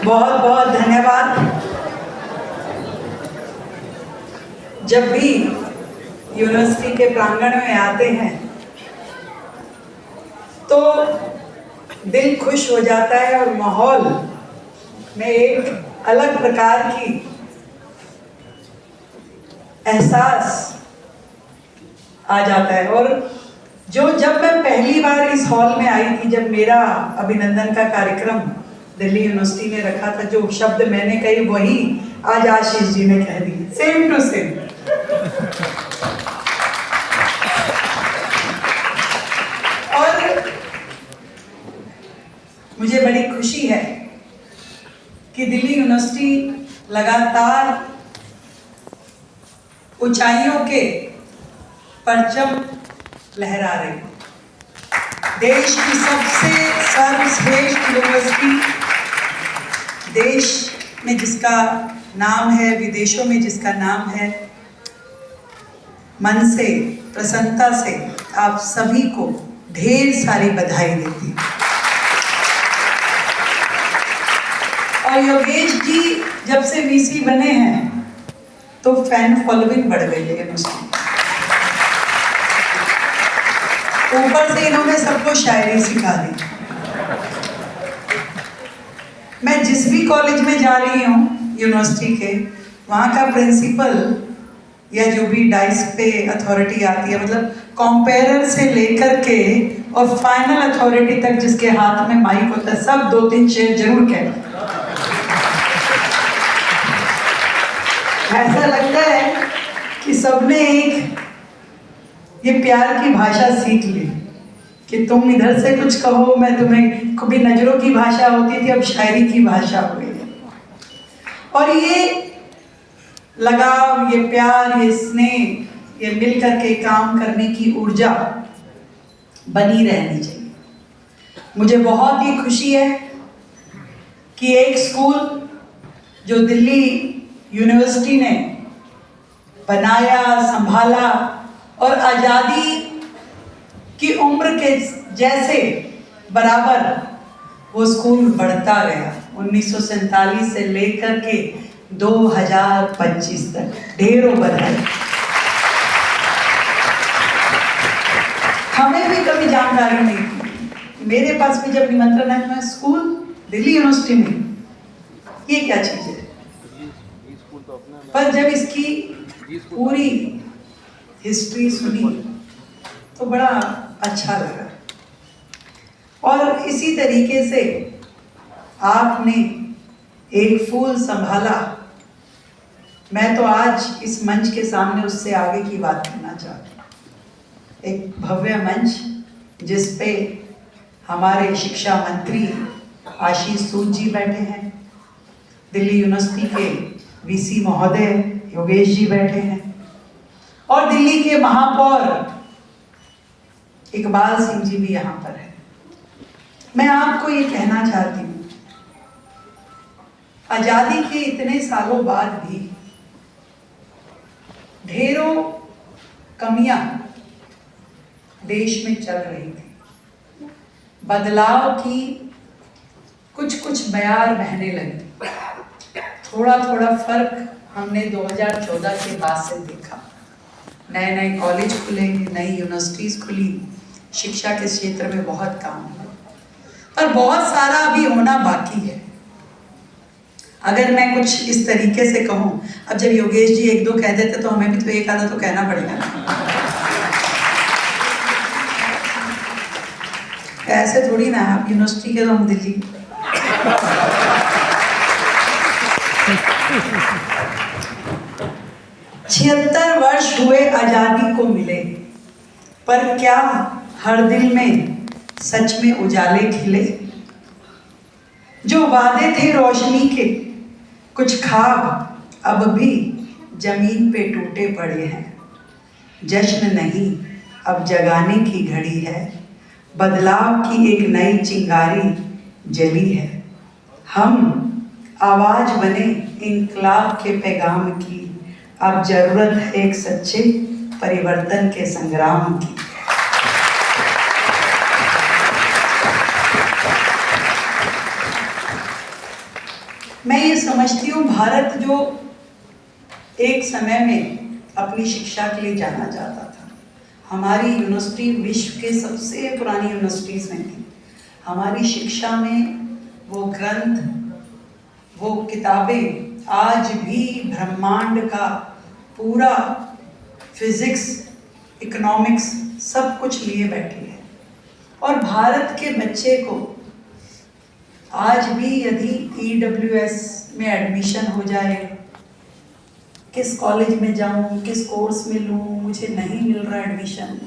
बहुत बहुत धन्यवाद। जब भी यूनिवर्सिटी के प्रांगण में आते हैं तो दिल खुश हो जाता है और माहौल में एक अलग प्रकार की एहसास आ जाता है। और जब मैं पहली बार इस हॉल में आई थी, जब मेरा अभिनंदन का कार्यक्रम दिल्ली यूनिवर्सिटी ने रखा था, जो शब्द मैंने कही वही आज आशीष जी ने कह दी, सेम टू सेम। और मुझे बड़ी खुशी है कि दिल्ली यूनिवर्सिटी लगातार ऊंचाइयों के परचम लहरा रही है। देश की सबसे सर्वश्रेष्ठ यूनिवर्सिटी, देश में जिसका नाम है, विदेशों में जिसका नाम है, मन से प्रसन्नता से आप सभी को ढेर सारी बधाई देती हूँ। और योगेश जी जब से वीसी बने हैं तो फैन फॉलोइंग बढ़ गई है यूनिवर्सिटी। ऊपर से इन्होंने सबको शायरी सिखा दी। मैं जिस भी कॉलेज में जा रही हूँ यूनिवर्सिटी के, वहाँ का प्रिंसिपल या जो भी डाइस पे अथॉरिटी आती है, मतलब कंपेयरर से लेकर के और फाइनल अथॉरिटी तक जिसके हाथ में माइक होता है, सब 2-3 शेर जरूर कहते हैं। ऐसा लगता है कि सबने एक ये प्यार की भाषा सीख ली कि तुम इधर से कुछ कहो, मैं तुम्हें, कभी नजरों की भाषा होती थी, अब शायरी की भाषा हो गई है। और ये लगाव, ये प्यार, ये स्नेह, ये मिलकर के काम करने की ऊर्जा बनी रहनी चाहिए। मुझे बहुत ही खुशी है कि एक स्कूल जो दिल्ली यूनिवर्सिटी ने बनाया, संभाला और आज़ादी की उम्र के जैसे बराबर वो स्कूल बढ़ता गया, 1947 से लेकर के 2025 तक। ढेरों बधाई। हमें भी कभी जानकारी नहीं थी। मेरे पास भी जब निमंत्रण है, मैं स्कूल दिल्ली यूनिवर्सिटी में, ये क्या चीज़ है, पर जब इसकी पूरी हिस्ट्री सुनी तो बड़ा अच्छा लगा। और इसी तरीके से आपने एक फूल संभाला। मैं तो आज इस मंच के सामने उससे आगे की बात करना चाहती हूँ। एक भव्य मंच जिस पे हमारे शिक्षा मंत्री आशीष सूद जी बैठे हैं, दिल्ली यूनिवर्सिटी के वीसी महोदय योगेश जी बैठे हैं, और दिल्ली के महापौर इकबाल सिंह जी भी यहाँ पर है। मैं आपको ये कहना चाहती हूँ, आजादी के इतने सालों बाद भी ढेरों कमियां देश में चल रही थी। बदलाव की कुछ बयार बहने लगी। थोड़ा थोड़ा फर्क हमने 2014 के बाद से देखा। नए नए कॉलेज खुले, नई यूनिवर्सिटीज़ खुली, शिक्षा के क्षेत्र में बहुत काम हुआ, पर बहुत सारा अभी होना बाकी है। अगर मैं कुछ इस तरीके से कहूँ, अब जब योगेश जी 1-2 कह देते तो हमें भी तो एक आधा तो कहना पड़ेगा ना। ऐसे थोड़ी ना, आप यूनिवर्सिटी के तो हम दिल्ली। 76 वर्ष हुए आजादी को मिले, पर क्या हर दिल में सच में उजाले खिले? जो वादे थे रोशनी के, कुछ ख्वाब अब भी जमीन पे टूटे पड़े हैं। जश्न नहीं, अब जगाने की घड़ी है। बदलाव की एक नई चिंगारी जली है। हम आवाज बने इंकलाब के पैगाम की। अब जरूरत है एक सच्चे परिवर्तन के संग्राम की। मैं ये समझती हूँ भारत जो एक समय में अपनी शिक्षा के लिए जाना जाता था, हमारी यूनिवर्सिटी विश्व के सबसे पुरानी यूनिवर्सिटीज़ में थी। हमारी शिक्षा में वो ग्रंथ, वो किताबें आज भी ब्रह्मांड का पूरा फिजिक्स, इकोनॉमिक्स सब कुछ लिए बैठी है। और भारत के बच्चे को आज भी यदि EWS में एडमिशन हो जाए, किस कॉलेज में जाऊं, किस कोर्स में लूं, मुझे नहीं मिल रहा एडमिशन,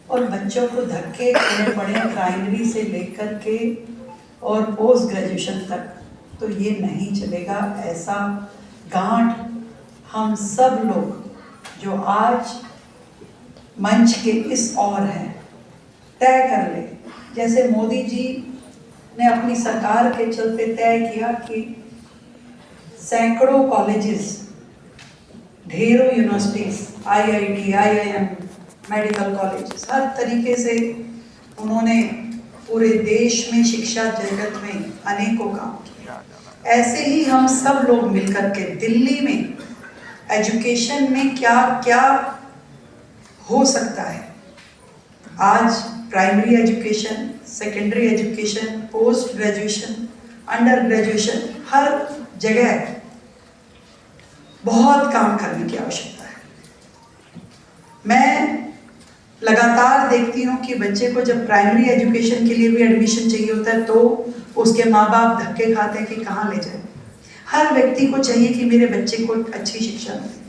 और बच्चों को धक्के खाने पड़े प्राइमरी से लेकर के और पोस्ट ग्रेजुएशन तक, तो ये नहीं चलेगा। ऐसा गांठ हम सब लोग जो आज मंच के इस ओर हैं तय कर ले। जैसे मोदी जी ने अपनी सरकार के चलते तय किया कि सैकड़ों कॉलेजेस, ढेरों universities, IIT, IIM, medical colleges, हर तरीके से उन्होंने पूरे देश में शिक्षा जगत में अनेकों काम किया। ऐसे ही हम सब लोग मिलकर के दिल्ली में एजुकेशन में क्या क्या हो सकता है, आज primary education, secondary education, post graduation, under graduation, हर जगह बहुत काम करने की आवश्यकता है। मैं लगातार देखती हूँ कि बच्चे को जब प्राइमरी एजुकेशन के लिए भी एडमिशन चाहिए होता है तो उसके माँ बाप धक्के खाते हैं कि कहाँ ले जाए। हर व्यक्ति को चाहिए कि मेरे बच्चे को अच्छी शिक्षा मिले।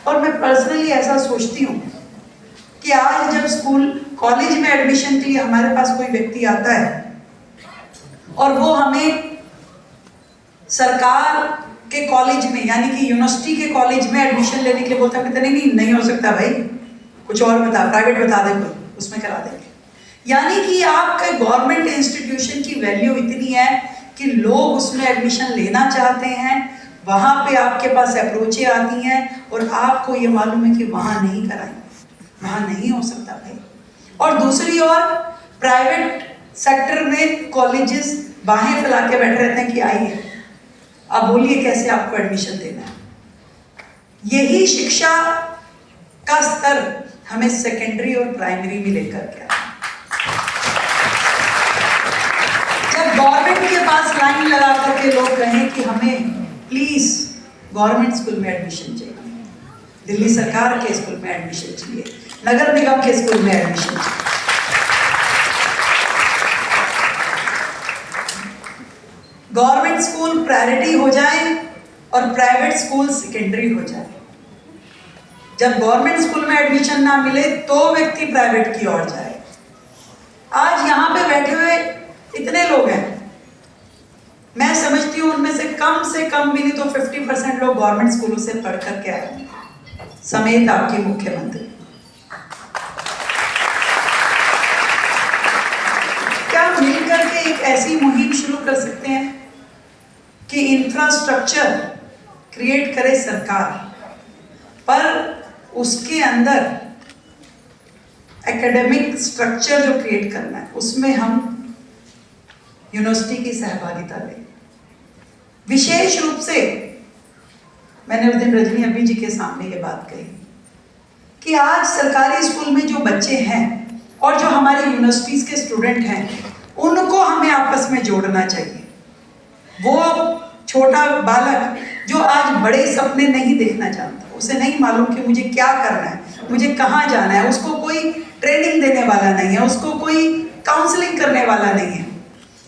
और मैं पर्सनली ऐसा सोचती हूँ कि आज जब स्कूल कॉलेज में एडमिशन के लिए हमारे पास कोई व्यक्ति आता है और वो हमें सरकार के कॉलेज में यानी कि यूनिवर्सिटी के कॉलेज में एडमिशन लेने के लिए बोलता है, कहते नहीं हो सकता भाई, कुछ और बता, प्राइवेट बता दे, कोई उसमें करा देंगे। यानी कि आपके गवर्नमेंट इंस्टीट्यूशन की वैल्यू इतनी है कि लोग उसमें एडमिशन लेना चाहते हैं, वहाँ पे आपके पास अप्रोचें आती हैं और आपको ये मालूम है कि वहाँ नहीं कराएंगे, वहाँ नहीं हो सकता भाई। और दूसरी ओर प्राइवेट सेक्टर में कॉलेजेस बाहें फैला के बैठे रहते हैं कि आइए अब बोलिए कैसे आपको एडमिशन देना है। यही शिक्षा का स्तर हमें सेकेंडरी और प्राइमरी में लेकर के जब गवर्नमेंट के पास लाइन लगा करके लोग कहें कि हमें प्लीज गवर्नमेंट स्कूल में एडमिशन चाहिए, दिल्ली सरकार के स्कूल में एडमिशन चाहिए, नगर निगम के स्कूल में एडमिशन चाहिए, गवर्नमेंट स्कूल प्रायोरिटी हो जाए और प्राइवेट स्कूल सेकेंडरी हो जाए। जब गवर्नमेंट स्कूल में एडमिशन ना मिले तो व्यक्ति प्राइवेट की ओर जाए। आज यहाँ पे बैठे हुए इतने लोग हैं, मैं समझती हूँ उनमें से कम भी नहीं तो 50% लोग गवर्नमेंट स्कूलों से पढ़ करके आए, समेत आपके मुख्यमंत्री। क्या मिलकर के एक ऐसी मुहिम शुरू कर सकते हैं कि इंफ्रास्ट्रक्चर क्रिएट करे सरकार, पर उसके अंदर एकेडमिक स्ट्रक्चर जो क्रिएट करना है उसमें हम यूनिवर्सिटी की सहभागिता लें। विशेष रूप से मैंने उस दिन रजनी अभी जी के सामने ये बात कही कि आज सरकारी स्कूल में जो बच्चे हैं और जो हमारे यूनिवर्सिटीज के स्टूडेंट हैं उनको हमें आपस में जोड़ना चाहिए। वो छोटा बालक जो आज बड़े सपने नहीं देखना चाहता, उसे नहीं मालूम कि मुझे क्या करना है, मुझे कहाँ जाना है, उसको कोई ट्रेनिंग देने वाला नहीं है, उसको कोई काउंसलिंग करने वाला नहीं है।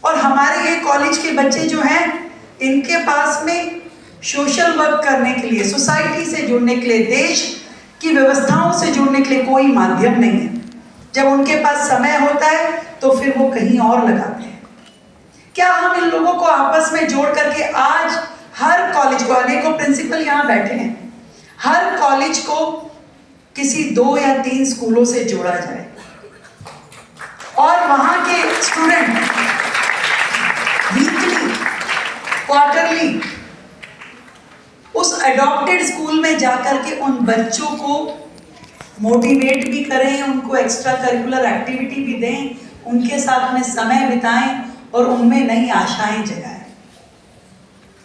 और हमारे ये कॉलेज के बच्चे जो हैं इनके पास में सोशल वर्क करने के लिए, सोसाइटी से जुड़ने के लिए, देश की व्यवस्थाओं से जुड़ने के लिए कोई माध्यम नहीं है। जब उनके पास समय होता है तो फिर वो कहीं और लगाते हैं। क्या हम इन लोगों को आपस में जोड़ करके आज हर कॉलेज को, अनेकों प्रिंसिपल यहाँ बैठे हैं, हर कॉलेज को किसी 2 या 3 स्कूलों से जोड़ा जाए और वहाँ के स्टूडेंट वीकली, क्वार्टरली उस अडॉप्टेड स्कूल में जाकर के उन बच्चों को मोटिवेट भी करें, उनको एक्स्ट्रा करिकुलर एक्टिविटी भी दें, उनके साथ में समय बिताएं और उनमें नई आशाएं जगाएं।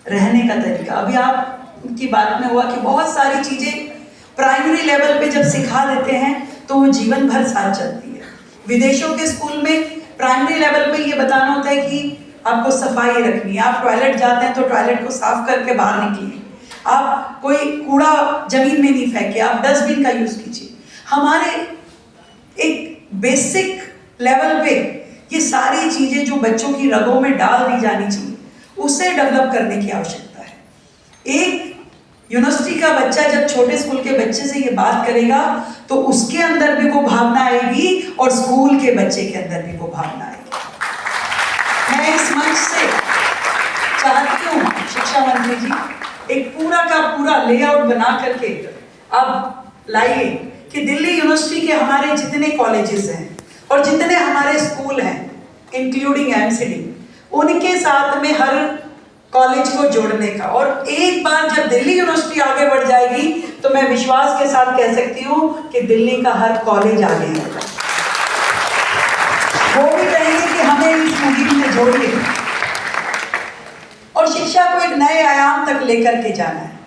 रहने का तरीका। अभी आप उनकी बात में हुआ कि बहुत सारी चीज़ें प्राइमरी लेवल पे जब सिखा देते हैं तो वो जीवन भर साथ चलती है। विदेशों के स्कूल में प्राइमरी लेवल पे ये बताना होता है कि आपको सफाई रखनी है, आप टॉयलेट जाते हैं तो टॉयलेट को साफ करके बाहर निकलिए, आप कोई कूड़ा जमीन में नहीं फेंकिए, आप डस्टबिन का यूज़ कीजिए। हमारे एक बेसिक लेवल पे ये सारी चीज़ें जो बच्चों की रगों में डाल दी जानी चाहिए, उसे डेवलप करने की आवश्यकता है। एक यूनिवर्सिटी का बच्चा जब छोटे स्कूल के बच्चे से ये बात करेगा तो उसके अंदर भी वो भावना आएगी और स्कूल के बच्चे के अंदर भी वो भावना आएगी। मैं इस मंच से चाहती हूँ शिक्षा मंत्री जी, एक पूरा का पूरा लेआउट बना करके अब लाइए कि दिल्ली यूनिवर्सिटी के हमारे जितने कॉलेजेस हैं और जितने हमारे स्कूल हैं इंक्लूडिंग एमसीडी, उनके साथ में हर कॉलेज को जोड़ने का। और एक बार जब दिल्ली यूनिवर्सिटी आगे बढ़ जाएगी तो मैं विश्वास के साथ कह सकती हूँ कि दिल्ली का हर कॉलेज आगे बढ़ेगा। वो भी कहेंगे कि हमें इस मुहिम में जोड़िए और शिक्षा को एक नए आयाम तक लेकर के जाना है।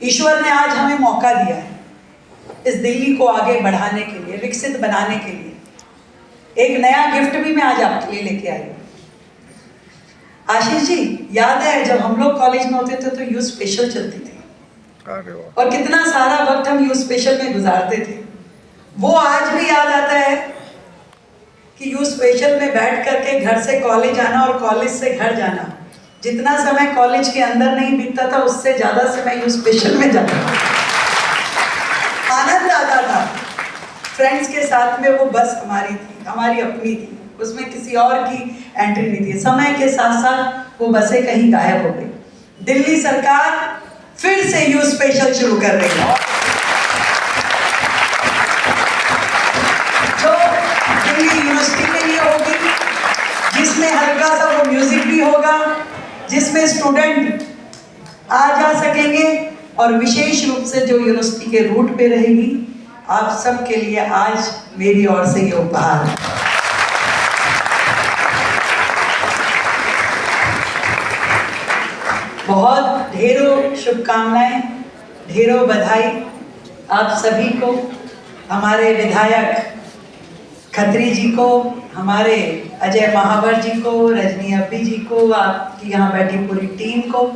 ईश्वर ने आज हमें मौका दिया है इस दिल्ली को आगे बढ़ाने के लिए, विकसित बनाने के लिए। एक नया गिफ्ट भी मैं आज आपके लिए लेके आई हूँ। आशीष जी, याद है जब हम लोग कॉलेज में होते थे तो यू स्पेशल चलती थी और कितना सारा वक्त हम यू स्पेशल में गुजारते थे। वो आज भी याद आता है कि यू स्पेशल में बैठ करके घर से कॉलेज आना और कॉलेज से घर जाना, जितना समय कॉलेज के अंदर नहीं बीतता था उससे ज्यादा समय यू स्पेशल में जाता था। आनंद आता था। फ्रेंड्स के साथ में वो बस हमारी थी, हमारी अपनी थी, उसमें किसी और की एंट्री नहीं थी। समय के साथ साथ वो बसें कहीं गायब हो गई। दिल्ली सरकार फिर से यू स्पेशल शुरू कर रही है जो दिल्ली यूनिवर्सिटी के लिए होगी, जिसमें हल्का सा वो म्यूजिक भी होगा, जिसमें स्टूडेंट आ जा सकेंगे और विशेष रूप से जो यूनिवर्सिटी के रूट पे रहेगी। आप सबके लिए आज मेरी ओर से ये उपहार है। बहुत ढेरों शुभकामनाएं, ढेरों बधाई आप सभी को, हमारे विधायक खत्री जी को, हमारे अजय महावर जी को, रजनी अब्बी जी को, आपकी यहाँ बैठी पूरी टीम को।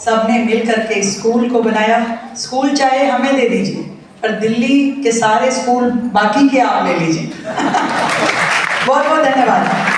सबने मिलकर के स्कूल को बनाया। स्कूल चाहे हमें दे दीजिए पर दिल्ली के सारे स्कूल बाकी के आप ले लीजिए। बहुत बहुत धन्यवाद।